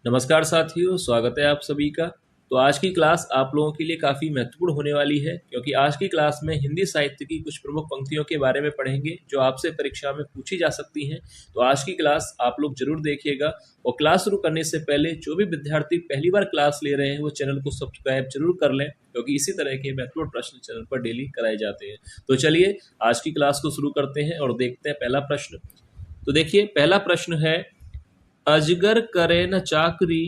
नमस्कार साथियों, स्वागत है आप सभी का। तो आज की क्लास आप लोगों के लिए काफ़ी महत्वपूर्ण होने वाली है, क्योंकि आज की क्लास में हिंदी साहित्य की कुछ प्रमुख पंक्तियों के बारे में पढ़ेंगे जो आपसे परीक्षा में पूछी जा सकती हैं। तो आज की क्लास आप लोग जरूर देखिएगा। और क्लास शुरू करने से पहले जो भी विद्यार्थी पहली बार क्लास ले रहे हैं वो चैनल को सब्सक्राइब जरूर कर लें, क्योंकि इसी तरह के महत्वपूर्ण प्रश्न चैनल पर डेली कराए जाते हैं। तो चलिए आज की क्लास को शुरू करते हैं और देखते हैं पहला प्रश्न। तो देखिए, पहला प्रश्न है, अजगर करे न चाकरी,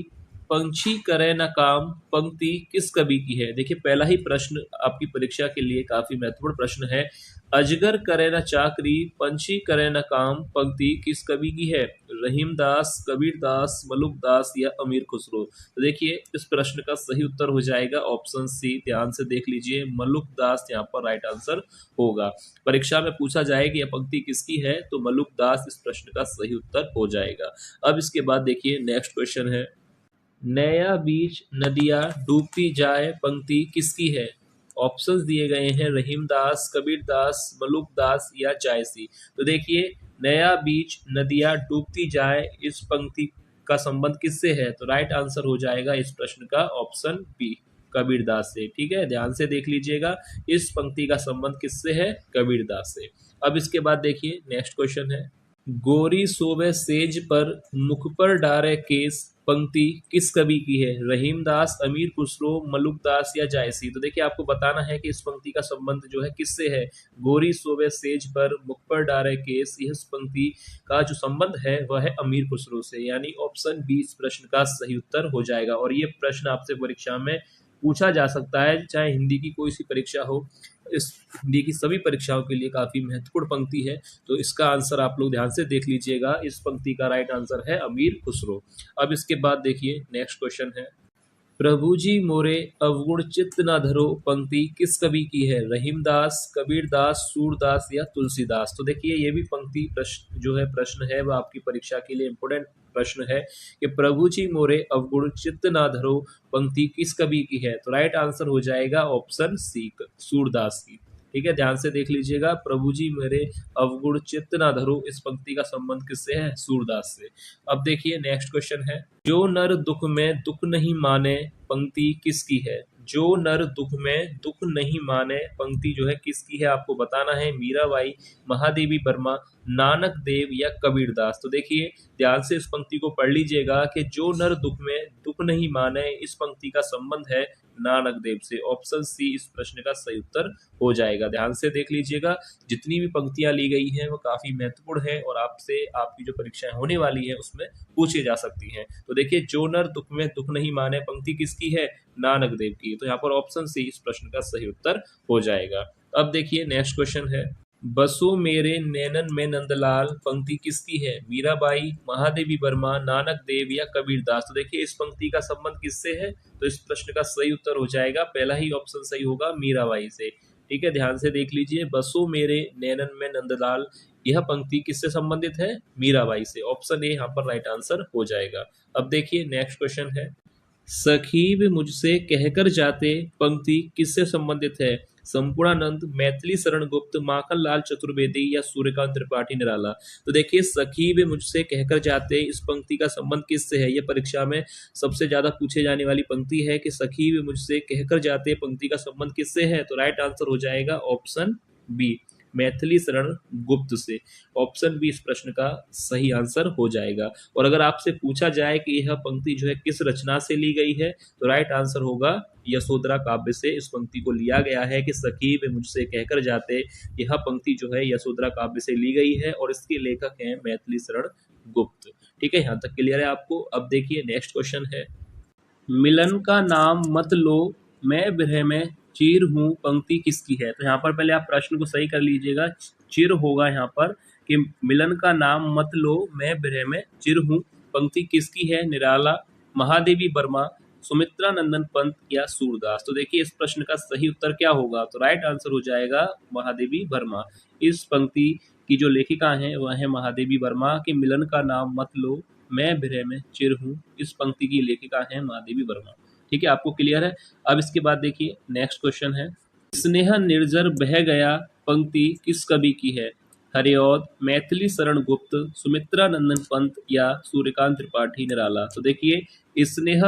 पंछी करे न काम, पंक्ति किस कवि की है। देखिए, पहला ही प्रश्न आपकी परीक्षा के लिए काफी महत्वपूर्ण प्रश्न है। अजगर करे न चाकरी, पंछी करे न काम, पंक्ति किस कवि की है। रहीमदास, कबीरदास, मलुकदास या अमीर खुसरो। तो देखिए, इस प्रश्न का सही उत्तर हो जाएगा ऑप्शन सी। ध्यान से देख लीजिए, मलुकदास यहाँ पर राइट आंसर होगा। परीक्षा में पूछा जाए कि यह पंक्ति किसकी है, तो मलुकदास इस प्रश्न का सही उत्तर हो जाएगा। अब इसके बाद देखिए, नेक्स्ट क्वेश्चन है, नया बीच नदियां डूबती जाए, पंक्ति किसकी है। ऑप्शंस दिए गए हैं, रहीमदास, कबीरदास, मलुकदास या जायसी। तो देखिए, नया बीच नदियां डूबती जाए, इस पंक्ति का संबंध किससे है, तो राइट आंसर हो जाएगा इस प्रश्न का ऑप्शन बी, कबीरदास से। ठीक है, ध्यान से देख लीजिएगा, इस पंक्ति का संबंध किससे है, कबीरदास से। अब इसके बाद देखिए, नेक्स्ट क्वेश्चन है, गोरी सोवे सेज पर, मुख पर डारे केस, पंक्ति किस कवि की है। रहीमदास, अमीर खुसरो, मलुकदास या जायसी। तो देखिए, आपको बताना है कि इस पंक्ति का संबंध जो है किससे है। गोरी सोवे सेज पर, मुख पर डारे केस, इस पंक्ति का जो संबंध है वह है अमीर खुसरो से, यानी ऑप्शन बी इस प्रश्न का सही उत्तर हो जाएगा। और ये प्रश्न आपसे परीक्षा में पूछा जा सकता है, चाहे हिंदी की कोई सी परीक्षा हो। इस हिंदी की सभी परीक्षाओं के लिए काफी महत्वपूर्ण पंक्ति है, तो इसका आंसर आप लोग ध्यान से देख लीजिएगा। इस पंक्ति का राइट आंसर है अमीर खुसरो। अब इसके बाद देखिए, नेक्स्ट क्वेश्चन है, प्रभु जी मोरे अवगुण चित्त न धरो, पंक्ति किस कवि की है। रहीमदास, कबीरदास, सूरदास या तुलसीदास। तो देखिए, ये भी पंक्ति प्रश्न जो है प्रश्न है, वह आपकी परीक्षा के लिए इंपोर्टेंट प्रश्न है कि प्रभु जी मोरे अवगुण चित्त न धरो, पंक्ति किस कवि की है। तो राइट आंसर हो जाएगा ऑप्शन सी, सूरदास की। ठीक है, ध्यान से देख लीजिएगा, प्रभु जी मेरे अवगुण चित्त ना धरो, इस पंक्ति का संबंध किससे है, सूरदास से। अब देखिए, नेक्स्ट क्वेश्चन है, जो नर दुख में दुख नहीं माने, पंक्ति किसकी है। जो नर दुख में दुख नहीं माने, पंक्ति जो है किसकी है, आपको बताना है। मीराबाई, महादेवी वर्मा, नानक देव या कबीरदास। तो देखिए, ध्यान से इस पंक्ति को पढ़ लीजिएगा कि जो नर दुख में दुख नहीं माने, इस पंक्ति का संबंध है नानक देव से। ऑप्शन सी इस प्रश्न का सही उत्तर हो जाएगा। ध्यान से देख लीजिएगा, जितनी भी पंक्तियां ली गई हैं वो काफी महत्वपूर्ण है और आपसे आपकी जो परीक्षाएं होने वाली है उसमें पूछी जा सकती हैं। तो देखिए, जो नर दुख में दुख नहीं माने, पंक्ति किसकी है, नानक देव की। तो यहाँ पर ऑप्शन सी इस प्रश्न का सही उत्तर हो जाएगा। अब देखिए, नेक्स्ट क्वेश्चन है, बसो मेरे नैनन में नंदलाल, पंक्ति किसकी है। मीराबाई, महादेवी वर्मा, नानक देव या कबीरदास। तो देखिए, इस पंक्ति का संबंध किससे है, तो इस प्रश्न का सही उत्तर हो जाएगा, पहला ही ऑप्शन सही होगा, मीराबाई से। ठीक है, ध्यान से देख लीजिए, बसो मेरे नैनन में नंदलाल, यह पंक्ति किससे संबंधित है, मीराबाई से। ऑप्शन ए यहाँ पर राइट आंसर हो जाएगा। अब देखिए, नेक्स्ट क्वेश्चन है, सखीब मुझसे कहकर जाते, पंक्ति किससे संबंधित है। संपूर्णानंद, मैथिली शरण गुप्त, माखन लाल चतुर्वेदी या सूर्यकांत त्रिपाठी निराला। तो देखिए, सखीब मुझसे कहकर जाते, इस पंक्ति का संबंध किससे है। यह परीक्षा में सबसे ज्यादा पूछे जाने वाली पंक्ति है कि सखीब मुझसे कहकर जाते, पंक्ति का संबंध किससे है। तो राइट आंसर हो जाएगा ऑप्शन बी, मैथिली शरण गुप्त से। ऑप्शन बी इस प्रश्न का सही आंसर हो जाएगा। और अगर आपसे पूछा जाए कि यह पंक्ति जो है किस रचना से ली गई है, तो राइट आंसर होगा यशोधरा काव्य से इस पंक्ति को लिया गया है कि सखी वे मुझसे कहकर जाते, यह पंक्ति जो है यशोधरा काव्य से ली गई है और इसके लेखक हैं मैथिली शरण गुप्त। ठीक है, यहाँ तक क्लियर है आपको। अब देखिए, नेक्स्ट क्वेश्चन है, मिलन का नाम मत लो, मैं विरह में चिर हूँ, पंक्ति किसकी है। तो यहाँ पर पहले आप प्रश्न को सही कर लीजिएगा, चिर होगा यहाँ पर कि मिलन का नाम मत लो, मैं विरह में चिर हूँ, पंक्ति किसकी है। निराला, महादेवी वर्मा, सुमित्रा नंदन पंत या सूरदास। तो देखिए, इस प्रश्न का सही उत्तर क्या होगा, तो राइट आंसर हो जाएगा महादेवी वर्मा। इस पंक्ति की जो लेखिका हैं वह है महादेवी वर्मा कि मिलन का नाम मत लो, मैं विरह में चिर हूँ, इस पंक्ति की लेखिका है महादेवी वर्मा। ठीक है, आपको क्लियर है। अब इसके बाद देखिए, नेक्स्ट क्वेश्चन है, स्नेह निर्जर बह गया, पंक्ति किस कवि की है। हरिऔध, मैथिली शरण गुप्त, सुमित्रा नंदन पंत या सूर्यकांत त्रिपाठी निराला। तो देखिए स्नेह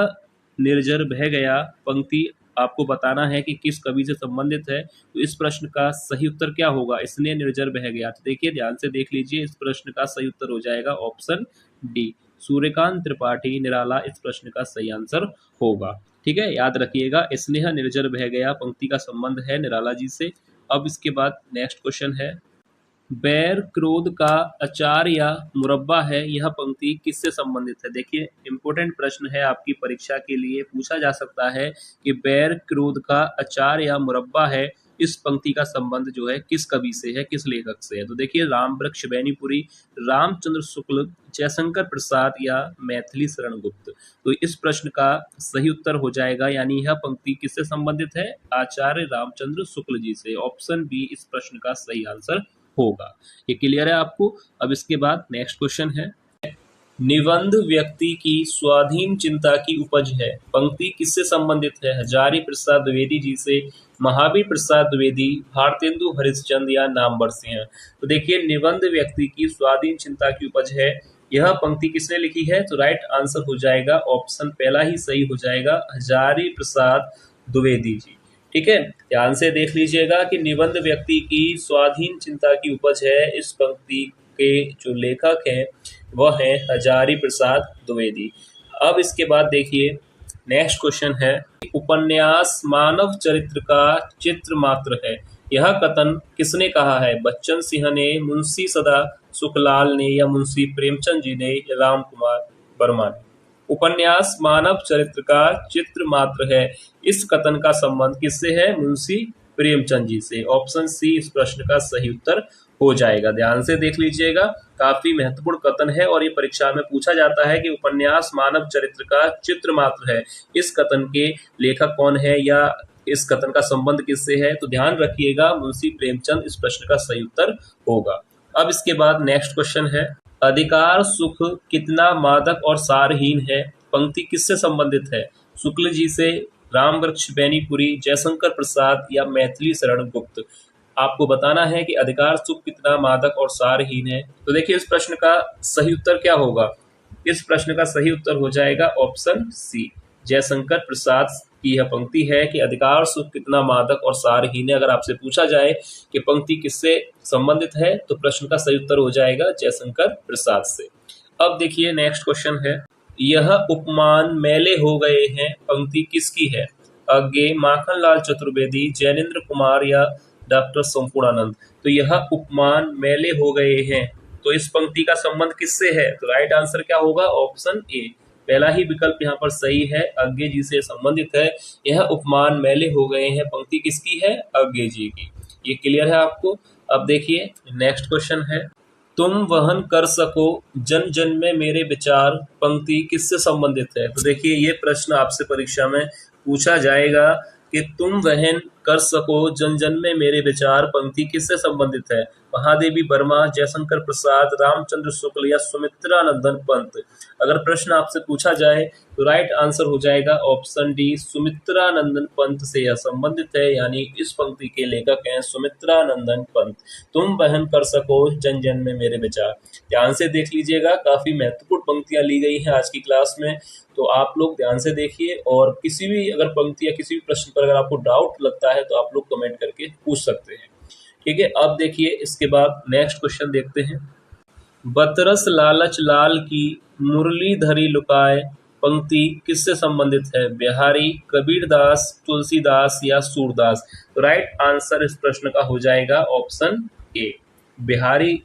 निर्जर बह गया पंक्ति आपको बताना है कि किस कवि से संबंधित है। तो इस प्रश्न का सही उत्तर क्या होगा? स्नेह निर्जर बह गया। तो देखिए ध्यान से देख लीजिए, इस प्रश्न का सही उत्तर हो जाएगा ऑप्शन डी, सूर्यकांत त्रिपाठी निराला इस प्रश्न का सही आंसर होगा। ठीक है, याद रखिएगा, स्नेह निर्जर बह गया पंक्ति का संबंध है निराला जी से। अब इसके बाद नेक्स्ट क्वेश्चन है, बैर क्रोध का अचार या मुरब्बा है, यह पंक्ति किससे संबंधित है? देखिए इंपॉर्टेंट प्रश्न है, आपकी परीक्षा के लिए पूछा जा सकता है कि बैर क्रोध का अचार या मुरब्बा है, इस पंक्ति का संबंध जो है किस कवि से है, किस लेखक से है? तो देखिए राम वृक्ष बैनीपुरी, रामचंद्र शुक्ल, जयशंकर प्रसाद या मैथिली शरण गुप्त। तो इस प्रश्न का सही उत्तर हो जाएगा, यानी यह पंक्ति किससे संबंधित है? आचार्य रामचंद्र शुक्ल जी से। ऑप्शन बी इस प्रश्न का सही आंसर होगा। ये क्लियर है आपको? अब इसके बाद नेक्स्ट क्वेश्चन है, निबंध व्यक्ति की स्वाधीन चिंता की उपज है, पंक्ति किससे संबंधित है? हजारी प्रसाद द्विवेदी जी से, महावीर प्रसाद द्विवेदी, भारतेंदु हरिश्चंद्र या नामवर सिंह। तो देखिए निबंध व्यक्ति की स्वाधीन चिंता की उपज है, यह पंक्ति किसने लिखी है? तो राइट आंसर हो जाएगा ऑप्शन पहला ही सही हो जाएगा, हजारी प्रसाद द्विवेदी जी। ठीक है, ध्यान से देख लीजिएगा कि निबंध व्यक्ति की स्वाधीन चिंता की उपज है, इस पंक्ति के जो लेखक हैं वह है हजारी प्रसाद द्विवेदी। अब इसके बाद देखिए नेक्स्ट क्वेश्चन है, उपन्यास मानव चरित्र का चित्र मात्र है, यह कथन किसने कहा है? बच्चन सिंह ने, मुंशी सदा सुखलाल ने या मुंशी प्रेमचंद जी ने या राम कुमार वर्मा ने? उपन्यास मानव चरित्र का चित्र मात्र है, इस कथन का संबंध किससे है? मुंशी प्रेमचंद जी से। ऑप्शन सी इस प्रश्न का सही उत्तर हो जाएगा। ध्यान से देख लीजिएगा, काफी महत्वपूर्ण कथन है और ये परीक्षा में पूछा जाता है कि उपन्यास मानव चरित्र का चित्र मात्र है, इस कथन के लेखक कौन है या इस कथन का संबंध किससे है? तो ध्यान रखिएगा, मुंशी प्रेमचंद इस प्रश्न का सही उत्तर होगा। अब इसके बाद नेक्स्ट क्वेश्चन है, अधिकार सुख कितना मादक और सारहीन है, पंक्ति किससे संबंधित है? शुक्ल जी से, रामवृक्ष बैनीपुरी, जयशंकर प्रसाद या मैथिली शरण गुप्त। आपको बताना है कि अधिकार सुख कितना मादक और सारहीन है। तो देखिए इस प्रश्न का सही उत्तर क्या होगा? इस प्रश्न का सही उत्तर हो जाएगा ऑप्शन सी, जयशंकर प्रसाद की यह पंक्ति है कि अधिकार सुख कितना मादक और सारहीन है। अगर आपसे पूछा जाए कि पंक्ति किससे संबंधित है तो प्रश्न का सही उत्तर हो जाएगा जयशंकर प्रसाद से। अब देखिए नेक्स्ट क्वेश्चन है, यह उपमान मेले हो गए हैं, पंक्ति किसकी है? अज्ञे, माखनलाल चतुर्वेदी, जैनेन्द्र कुमार या डॉक्टर संपूर्णानंद। तो यह उपमान मेले हो गए हैं, तो इस पंक्ति का संबंध किससे है? तो राइट आंसर क्या होगा? ऑप्शन ए, पहला ही विकल्प यहाँ पर सही है, अज्ञे जी से संबंधित है। यह उपमान मेले हो गए हैं, पंक्ति किसकी है? अज्ञे जी की। ये क्लियर है आपको? अब देखिए नेक्स्ट क्वेश्चन है, तुम वहन कर सको जन जन में मेरे विचार, पंक्ति किससे संबंधित है? तो देखिए ये प्रश्न आपसे परीक्षा में पूछा जाएगा कि तुम वहन कर सको जन जन में मेरे विचार, पंक्ति किससे संबंधित है? महादेवी वर्मा, जयशंकर प्रसाद, रामचंद्र शुक्ल या सुमित्रा नंदन पंत। अगर प्रश्न आपसे पूछा जाए तो राइट आंसर हो जाएगा ऑप्शन डी, सुमित्रा नंदन पंत से यह संबंधित है, यानी इस पंक्ति के लेखक हैं सुमित्रा नंदन पंत। तुम वहन कर सको जन जन में मेरे विचार। ध्यान से देख लीजिएगा, काफी महत्वपूर्ण पंक्तियां ली गई हैं आज की क्लास में, तो आप लोग ध्यान से देखिए और किसी भी अगर पंक्ति या किसी भी प्रश्न पर अगर आपको डाउट लगता है तो आप लोग कमेंट करके पूछ सकते हैं। ठीक है, अब देखिए इसके बाद नेक्स्ट क्वेश्चन देखते हैं, बतरस लालच लाल की मुरली धरी लुकाए, पंक्ति किससे संबंधित है? बिहारी, कबीरदास, तुलसीदास या सूरदास। तो राइट आंसर इस प्रश्न का हो जाएगा ऑप्शन ए, बिहारी।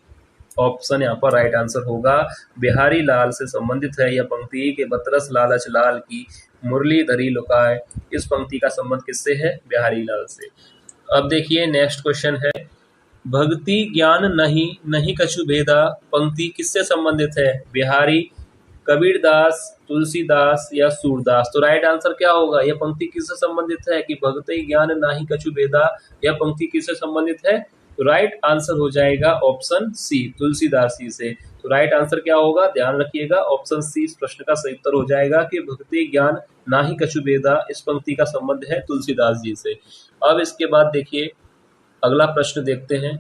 ऑप्शन यहाँ पर राइट आंसर होगा, बिहारी लाल से संबंधित है यह पंक्ति के बतरस लालच लाल की मुरली धरी लुकाए, इस पंक्ति का संबंध किससे है? बिहारी लाल से। अब देखिए नेक्स्ट क्वेश्चन है, भक्ति ज्ञान नहीं नहीं कछु भेदा, पंक्ति किससे संबंधित है? बिहारी, कबीरदास, तुलसीदास या सूरदास। तो राइट आंसर क्या होगा? यह पंक्ति किससे संबंधित है कि भक्ति ज्ञान नाही कछु भेदा, यह पंक्ति किससे संबंधित है? तो राइट आंसर हो जाएगा ऑप्शन सी, तुलसीदास जी से। तो राइट आंसर क्या होगा? ध्यान रखिएगा, ऑप्शन सी इस प्रश्न का सही उत्तर हो जाएगा कि भक्ति ज्ञान नाही कछु भेदा, इस पंक्ति का संबंध है तुलसीदास जी से। अब इसके बाद देखिए अगला प्रश्न देखते हैं,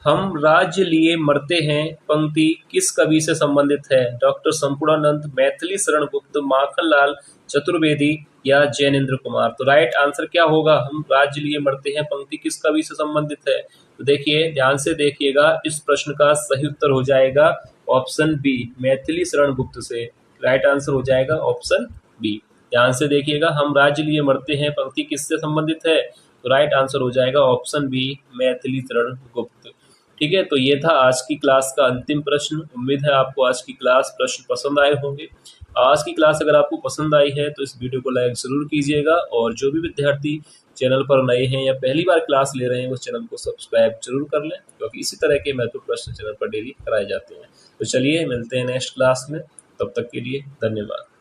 हम राज्य लिए मरते हैं पंक्ति किस कवि से संबंधित है? डॉक्टर संपूर्णानंद, मैथिली शरण गुप्त, माखनलाल चतुर्वेदी या जैनेन्द्र कुमार। तो राइट आंसर क्या होगा? हम राज्य लिए मरते हैं पंक्ति किस कवि से संबंधित है? तो देखिए, ध्यान से देखिएगा, इस प्रश्न का सही उत्तर हो जाएगा ऑप्शन बी, मैथिली शरण गुप्त से। राइट आंसर हो जाएगा ऑप्शन बी। ध्यान से देखिएगा, हम राज्य लिए मरते हैं पंक्ति किससे संबंधित है? तो राइट आंसर हो जाएगा ऑप्शन बी, मैथिली शरण गुप्त। ठीक है, तो ये था आज की क्लास का अंतिम प्रश्न। उम्मीद है आपको आज की क्लास प्रश्न पसंद आए होंगे। आज की क्लास अगर आपको पसंद आई है तो इस वीडियो को लाइक जरूर कीजिएगा, और जो भी विद्यार्थी चैनल पर नए हैं या पहली बार क्लास ले रहे हैं उस चैनल को सब्सक्राइब जरूर कर लें, क्योंकि इसी तरह के महत्वपूर्ण प्रश्न चैनल पर डेली कराए जाते हैं। तो चलिए मिलते हैं नेक्स्ट क्लास में, तब तक के लिए धन्यवाद।